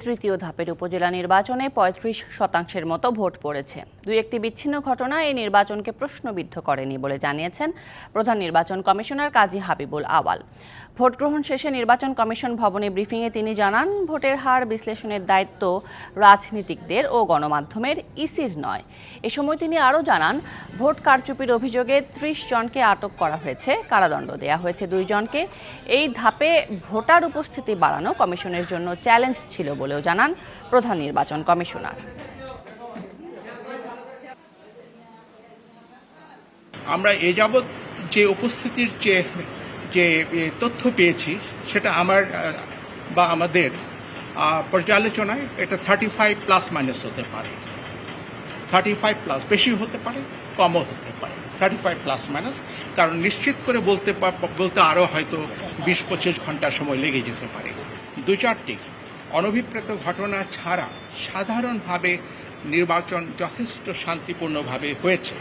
তৃতীয় ধাপের উপজেলা নির্বাচনে ৩৫% মতো ভোট পড়েছে। দুই একটি বিচ্ছিন্ন ঘটনা এই নির্বাচনকে প্রশ্নবিদ্ধ করেনি বলে জানিয়েছেন প্রধান নির্বাচন কমিশনার কাজী হাবিবুল আওয়াল। ভোট গ্রহণ শেষে নির্বাচন কমিশন ভবনে ব্রিফিংয়ে তিনি জানান, ভোটের হার বিশ্লেষণের দায়িত্ব রাজনীতিকদের ও গণমাধ্যমের, ইসির নয়। এ সময় তিনি আরও জানান, ভোট কারচুপির অভিযোগে ৩০ জনকে আটক করা হয়েছে, কারাদণ্ড দেওয়া হয়েছে ২ জনকে। এই ধাপে ভোটার উপস্থিতি বাড়ানো কমিশনের জন্য চ্যালেঞ্জ ছিল বলেও জানান প্রধান নির্বাচন কমিশনার। আমরা এ যাবৎ যে উপস্থিতির যে তথ্য পেয়েছি সেটা আমাদের পর্যালোচনায় এটা 35+ হতে পারে, 35+, বেশি হতে পারে, কমও হতে পারে, 35+, কারণ নিশ্চিত করে বলতে আরও হয়তো 20-25 ঘন্টা সময় লেগে যেতে পারে। 2-4টি অনভিপ্রেত ঘটনা ছাড়া সাধারণভাবে নির্বাচন যথেষ্ট শান্তিপূর্ণভাবে হয়েছে।